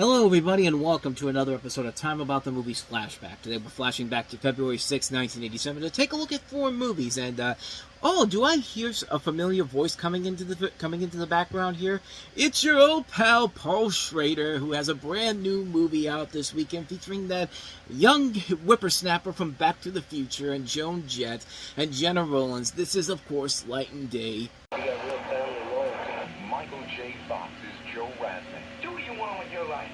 Hello everybody and welcome to another episode of Time About the Movies Flashback. Today we're flashing back to February 6, 1987 to take a look at 4 movies and oh, do I hear a familiar voice coming into the background here? It's your old pal Paul Schrader, who has a brand new movie out this weekend featuring that young whippersnapper from Back to the Future and Joan Jett and Jenna Rollins. This is of course Light and Day. We got real family loyalty. Michael J. Fox is Joe Rasnick. Do what you want with your life.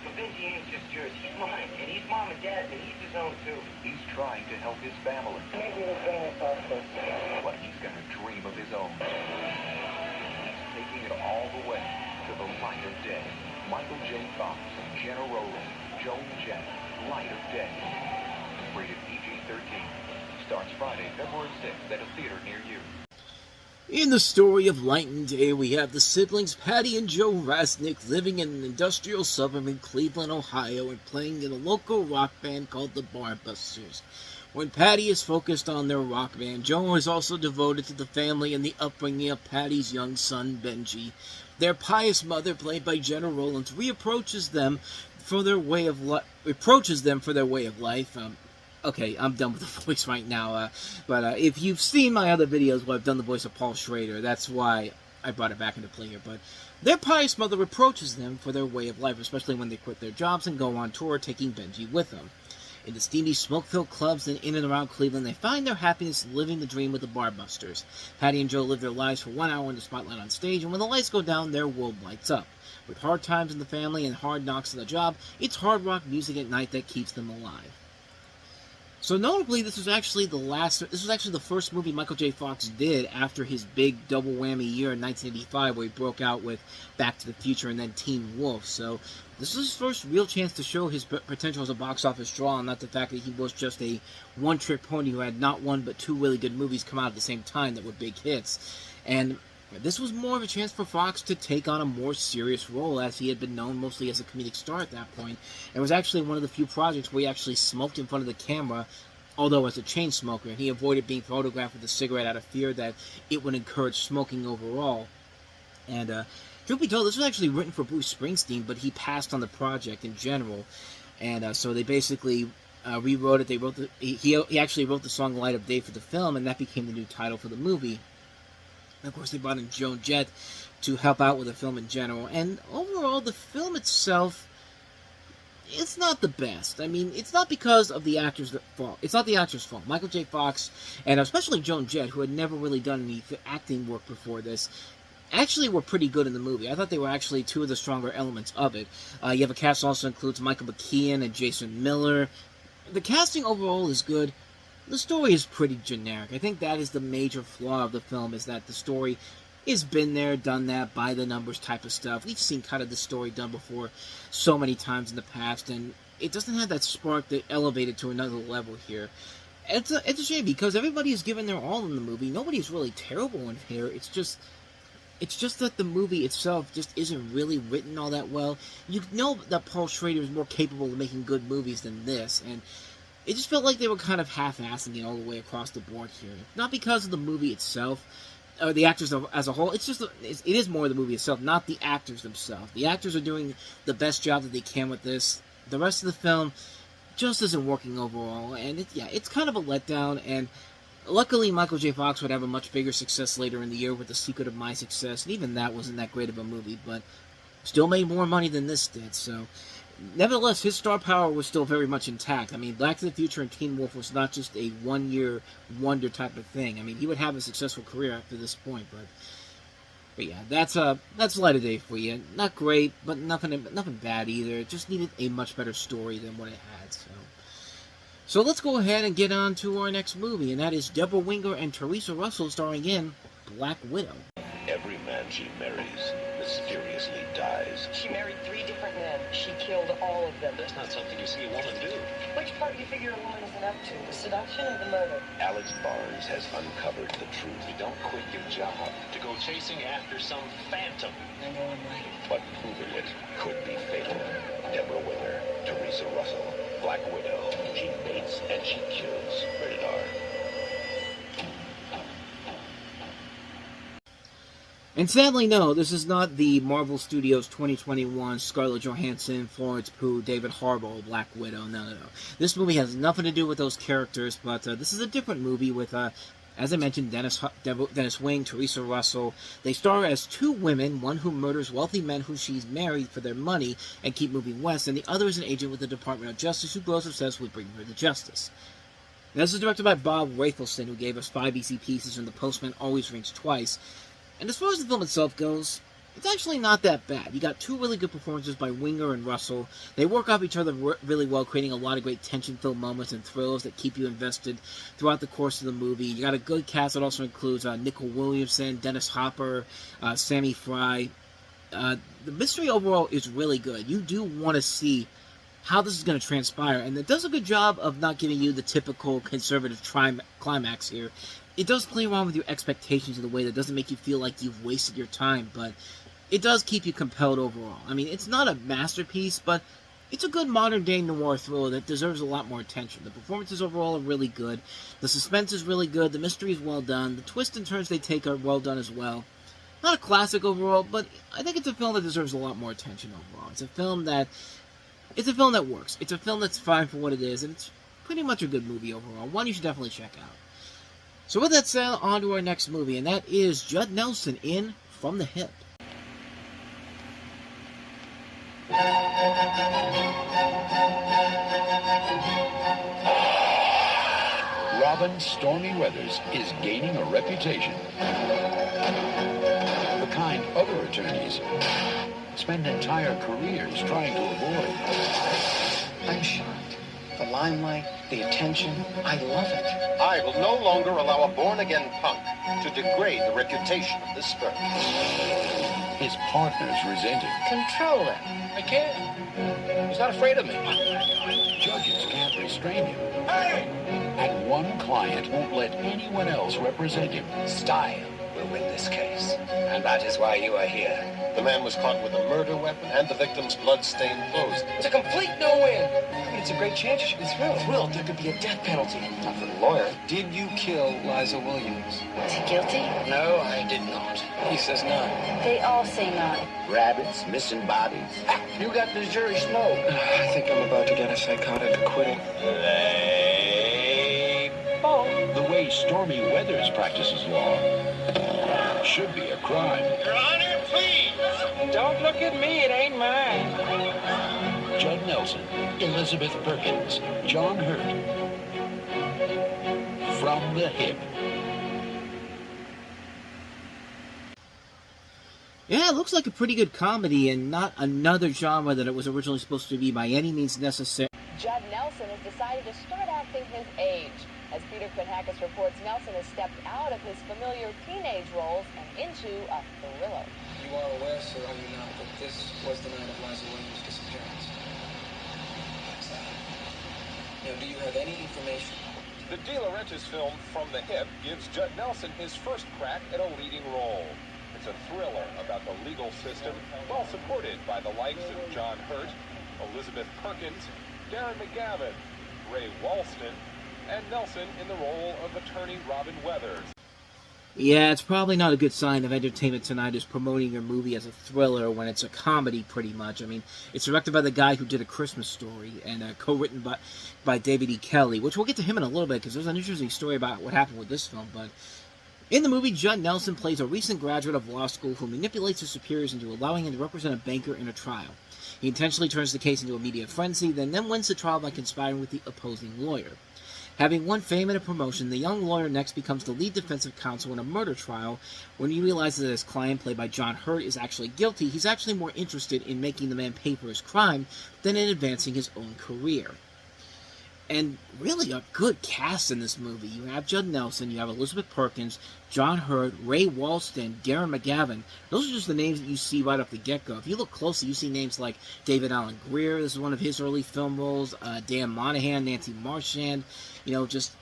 But Benji ain't just yours. He's mine. And he's mom and dad, and he's his own too. He's trying to help his family. Maybe we'll bring us all closer. But he's got a dream of his own. He's taking it all the way to the light of day. Michael J. Fox, Jenna Rollins, Joan Jett, Light of Day. Rated PG-13. Starts Friday, February 6th at a theater near you. In the story of Light and Day, we have the siblings Patty and Joe Rasnick living in an industrial suburb in Cleveland, Ohio, and playing in a local rock band called the Barbusters. When Patty is focused on their rock band, Joe is also devoted to the family and the upbringing of Patty's young son, Benji. Their pious mother, played by Jenna Rollins, reapproaches them for their way of life. Okay, I'm done with the voice right now, but if you've seen my other videos where I've done the voice of Paul Schrader, that's why I brought it back into play here. But their pious mother reproaches them for their way of life, especially when they quit their jobs and go on tour, taking Benji with them. In the steamy, smoke-filled clubs in and around Cleveland, they find their happiness living the dream with the Barbusters. Patty and Joe live their lives for 1 hour in the spotlight on stage, and when the lights go down, their world lights up. With hard times in the family and hard knocks on the job, it's hard rock music at night that keeps them alive. So notably, this was actually the first movie Michael J. Fox did after his big double whammy year in 1985, where he broke out with Back to the Future and then Teen Wolf. So this was his first real chance to show his potential as a box office draw, and not the fact that he was just a one-trick pony who had not one but 2 really good movies come out at the same time that were big hits. And this was more of a chance for Fox to take on a more serious role, as he had been known mostly as a comedic star at that point, and was actually one of the few projects where he actually smoked in front of the camera, although as a chain smoker, and he avoided being photographed with a cigarette out of fear that it would encourage smoking overall. And truth be told, this was actually written for Bruce Springsteen, but he passed on the project in general, and so they basically rewrote it. He actually wrote the song Light of Day for the film, and that became the new title for the movie. And of course, they brought in Joan Jett to help out with the film in general. And overall, the film itself, it's not the best. I mean, it's not because of the actors' fault. It's not the actors' fault. Michael J. Fox, and especially Joan Jett, who had never really done any acting work before this, actually were pretty good in the movie. I thought they were actually 2 of the stronger elements of it. You have a cast also includes Michael McKean and Jason Miller. The casting overall is good. The story is pretty generic. I think that is the major flaw of the film, is that the story has been there, done that, by the numbers type of stuff. We've seen kind of the story done before so many times in the past, and it doesn't have that spark that elevated to another level here. It's a shame, because everybody is given their all in the movie. Nobody is really terrible in here. It's just that the movie itself just isn't really written all that well. You know that Paul Schrader is more capable of making good movies than this, and it just felt like they were kind of half-assing it all the way across the board here. Not because of the movie itself, or the actors as a whole. It is more the movie itself, not the actors themselves. The actors are doing the best job that they can with this. The rest of the film just isn't working overall, and it's kind of a letdown. And luckily, Michael J. Fox would have a much bigger success later in the year with The Secret of My Success, and even that wasn't that great of a movie, but still made more money than this did, so nevertheless, his star power was still very much intact. I mean, Back to the Future and Teen Wolf was not just a one-year wonder type of thing. I mean, he would have a successful career after this point, but yeah, that's Light of Day for you. Not great, but nothing bad either. It just needed a much better story than what it had. So let's go ahead and get on to our next movie, and that is Deborah Winger and Teresa Russell starring in Black Widow. Every man she marries mysteriously dies. She married 3 different men. She killed all of them. That's not something you see a woman do. Which part do you figure a woman isn't up to? The seduction or the murder? Alex Barnes has uncovered the truth. You don't quit your job to go chasing after some phantom. I know I'm right. But proving it could be fatal. Deborah Winger, Teresa Russell, Black Widow. She mates and she kills. Rated R. And sadly, no, this is not the Marvel Studios 2021 Scarlett Johansson, Florence Pugh, David Harbour, Black Widow. No. This movie has nothing to do with those characters, but this is a different movie with, as I mentioned, Dennis Wing, Teresa Russell. They star as two women, one who murders wealthy men who she's married for their money and keep moving west, and the other is an agent with the Department of Justice who grows obsessed with bringing her to justice. Now, this is directed by Bob Rafelson, who gave us 5 easy pieces and The Postman Always Rings Twice. And as far as the film itself goes, it's actually not that bad. You got 2 really good performances by Winger and Russell. They work off each other really well, creating a lot of great tension-filled moments and thrills that keep you invested throughout the course of the movie. You got a good cast that also includes Nicole Williamson, Dennis Hopper, Sammy Fry. The mystery overall is really good. You do want to see how this is going to transpire, and it does a good job of not giving you the typical conservative climax here. It does play around with your expectations in a way that doesn't make you feel like you've wasted your time, but it does keep you compelled overall. I mean, it's not a masterpiece, but it's a good modern-day noir thriller that deserves a lot more attention. The performances overall are really good. The suspense is really good. The mystery is well done. The twists and turns they take are well done as well. Not a classic overall, but I think it's a film that deserves a lot more attention overall. It's a film that works. It's a film that's fine for what it is, and it's pretty much a good movie overall. One you should definitely check out. So with that said, on to our next movie, and that is Judd Nelson in From the Hip. Robin Stormy Weathers is gaining a reputation. The kind other attorneys spend entire careers trying to avoid. I'm shocked. The limelight, the attention, I love it. I will no longer allow a born-again punk to degrade the reputation of this firm. His partners resent him. Control him. I can't. He's not afraid of me. Judges can't restrain him. And one client won't let anyone else represent him. Style will win this case. And that is why you are here. The man was caught with a murder weapon and the victim's blood-stained clothes. It's a complete no-win. I mean, it's a great chance you should be thrilled. Thrilled? There could be a death penalty. Not for the lawyer. Did you kill Liza Williams? Is he guilty? No, I did not. He says none. They all say none. Rabbits, missing bodies. You got the jury snowed. I think I'm about to get a psychotic acquittal. The way Stormy Weathers practices law should be a crime. Your Honor, please! Don't look at me, it ain't mine. Judd Nelson, Elizabeth Perkins, John Hurt. From the Hip. Yeah, it looks like a pretty good comedy and not another genre that it was originally supposed to be by any means necessary. Judd Nelson has decided to start acting his age. As Peter Quinn-Hackis reports, Nelson has stepped out of his familiar teenage roles and into a thriller. You are aware, sir, are you not, that this was the night of Liza Williams' disappearance? Now, do you have any information? The De Laurentis film From the Hip gives Judd Nelson his first crack at a leading role. It's a thriller about the legal system, well supported by the likes of John Hurt, Elizabeth Perkins, Darren McGavin, Ray Walston, and Nelson in the role of attorney Robin Weathers. Yeah, it's probably not a good sign if Entertainment Tonight is promoting your movie as a thriller when it's a comedy, pretty much. I mean, it's directed by the guy who did A Christmas Story and co-written by David E. Kelley, which we'll get to him in a little bit because there's an interesting story about what happened with this film. But in the movie, Judd Nelson plays a recent graduate of law school who manipulates his superiors into allowing him to represent a banker in a trial. He intentionally turns the case into a media frenzy, then wins the trial by conspiring with the opposing lawyer. Having won fame and a promotion, the young lawyer next becomes the lead defensive counsel in a murder trial. When he realizes that his client, played by John Hurt, is actually guilty, he's actually more interested in making the man pay for his crime than in advancing his own career. And really a good cast in this movie. You have Judd Nelson, you have Elizabeth Perkins, John Hurt, Ray Walston, Darren McGavin. Those are just the names that you see right off the get-go. If you look closely, you see names like David Alan Grier. This is one of his early film roles. Dan Monahan, Nancy Marchand. You know, just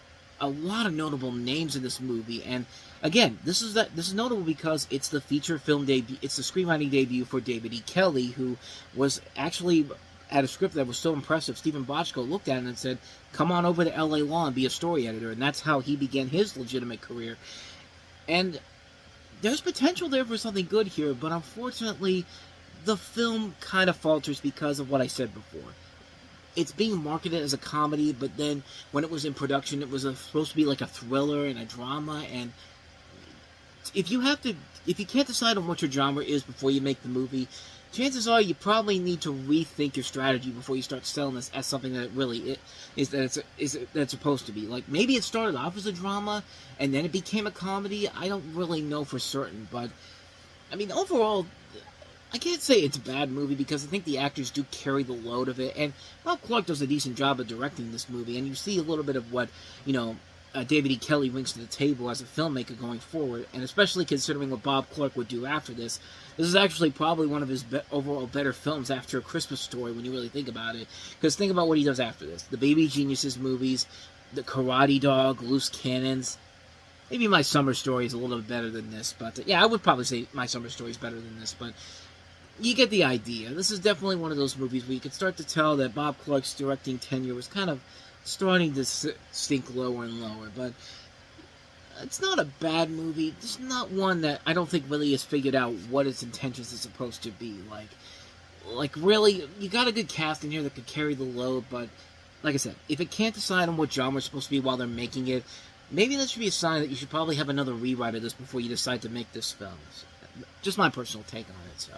a lot of notable names in this movie. And again, this is notable because it's the feature film debut. It's the screenwriting debut for David E. Kelley, who was actually had a script that was so impressive, Stephen Bochco looked at it and said, come on over to LA Law and be a story editor. And that's how he began his legitimate career. And there's potential there for something good here, but unfortunately, the film kind of falters because of what I said before. It's being marketed as a comedy, but then when it was in production, it was supposed to be like a thriller and a drama, and if you can't decide on what your genre is before you make the movie, chances are you probably need to rethink your strategy before you start selling this as something that it really is that it's supposed to be. Like, maybe it started off as a drama, and then it became a comedy. I don't really know for certain, but, I mean, overall, I can't say it's a bad movie because I think the actors do carry the load of it, and Bob Clark does a decent job of directing this movie, and you see a little bit of what, David E. Kelly brings to the table as a filmmaker going forward, and especially considering what Bob Clark would do after this. This is actually probably one of his overall better films after A Christmas Story, when you really think about it, because think about what he does after this. The Baby Geniuses movies, The Karate Dog, Loose Cannons. Maybe My Summer Story is a little bit better than this, but yeah, I would probably say My Summer Story is better than this, but you get the idea. This is definitely one of those movies where you can start to tell that Bob Clark's directing tenure was kind of starting to sink lower and lower, but it's not a bad movie. It's not one that I don't think really has figured out what its intentions is supposed to be. Like really, you got a good cast in here that could carry the load, but like I said, if it can't decide on what genre it's supposed to be while they're making it, maybe that should be a sign that you should probably have another rewrite of this before you decide to make this film. Just my personal take on it,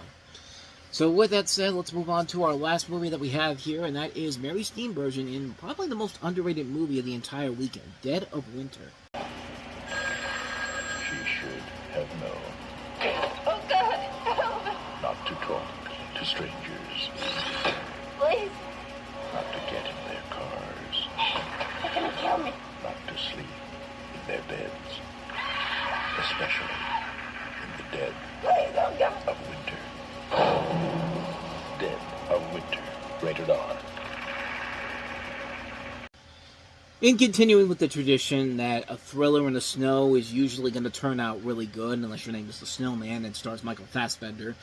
So with that said, let's move on to our last movie that we have here, and that is Mary Steenburgen in probably the most underrated movie of the entire weekend, Dead of Winter. She should have known Oh, God, help! not to talk to strangers, Please, not to get in their cars, they're gonna kill me. not to sleep in their beds, especially in the dead Please don't go. of winter. Dead of Winter, rated R. In continuing with the tradition that a thriller in the snow is usually going to turn out really good, unless your name is the Snowman and stars Michael Fassbender.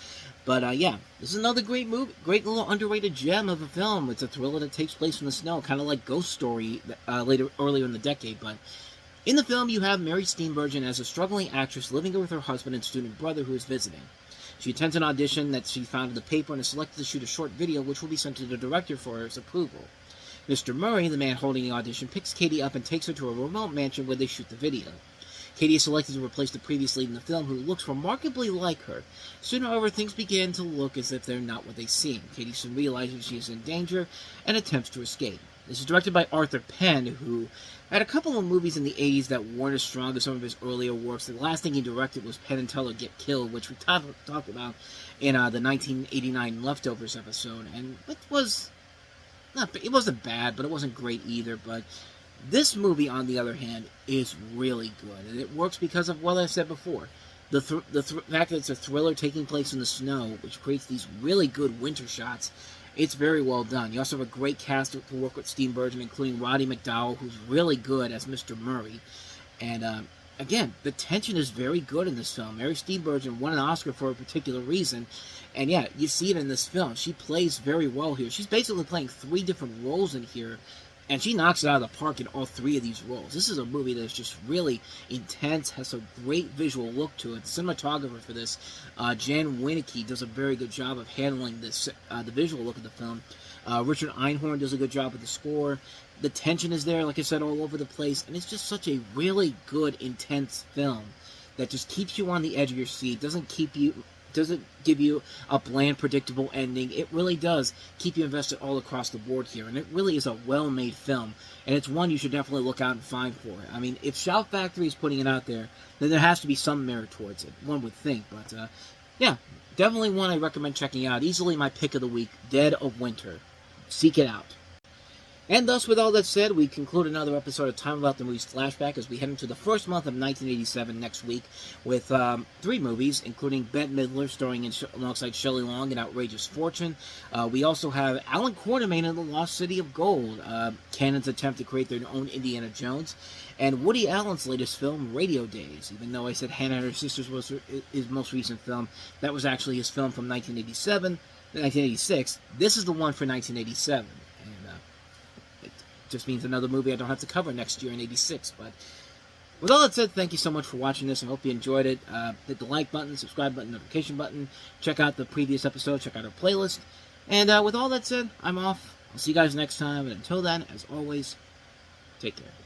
But yeah, this is another great movie, great little underrated gem of a film. It's a thriller that takes place in the snow, kind of like Ghost Story earlier in the decade. But in the film, you have Mary Steenburgen as a struggling actress living with her husband and student brother who is visiting. She attends an audition that she found in the paper and is selected to shoot a short video which will be sent to the director for his approval. Mr. Murray, the man holding the audition, picks Katie up and takes her to a remote mansion where they shoot the video. Katie is selected to replace the previous lead in the film, who looks remarkably like her. Soon, however, things begin to look as if they're not what they seem. Katie soon realizes she is in danger and attempts to escape. This is directed by Arthur Penn, who had a couple of movies in the 80s that weren't as strong as some of his earlier works. The last thing he directed was Penn and Teller Get Killed, which we talked about in the 1989 Leftovers episode. And it wasn't bad, but it wasn't great either. But this movie, on the other hand, is really good. And it works because of what I said before. The fact that it's a thriller taking place in the snow, which creates these really good winter shots. It's very well done. You also have a great cast to work with Steenburgen, including Roddy McDowall, who's really good as Mr. Murray. And, again, the tension is very good in this film. Mary Steenburgen won an Oscar for a particular reason. And, yeah, you see it in this film. She plays very well here. She's basically playing 3 different roles in here. And she knocks it out of the park in all 3 of these roles. This is a movie that's just really intense, has a great visual look to it. The cinematographer for this, Jan Winicky, does a very good job of handling this, the visual look of the film. Richard Einhorn does a good job with the score. The tension is there, like I said, all over the place. And it's just such a really good, intense film that just keeps you on the edge of your seat. Doesn't give you a bland, predictable ending. It really does keep you invested all across the board here, and it really is a well-made film, and it's one you should definitely look out and find for. I mean, if Shout Factory is putting it out there, then there has to be some merit towards it, one would think, but yeah, definitely one I recommend checking out. Easily my pick of the week, Dead of Winter. Seek it out. And thus, with all that said, we conclude another episode of Time About the Movies Flashback as we head into the first month of 1987 next week with 3 movies, including Bette Midler starring alongside Shelley Long in Outrageous Fortune. We also have Alan Quartermain in The Lost City of Gold, Cannon's attempt to create their own Indiana Jones, and Woody Allen's latest film, Radio Days. Even though I said Hannah and Her Sisters was his most recent film, that was actually his film from 1986. This is the one for 1987. Just means another movie I don't have to cover next year in 86, but With all that said, thank you so much for watching this. I hope you enjoyed it. Hit the like button, subscribe button, notification button. Check out the previous episode. Check out our playlist. And with all that said, I'm off. I'll see you guys next time. And until then, as always, take care.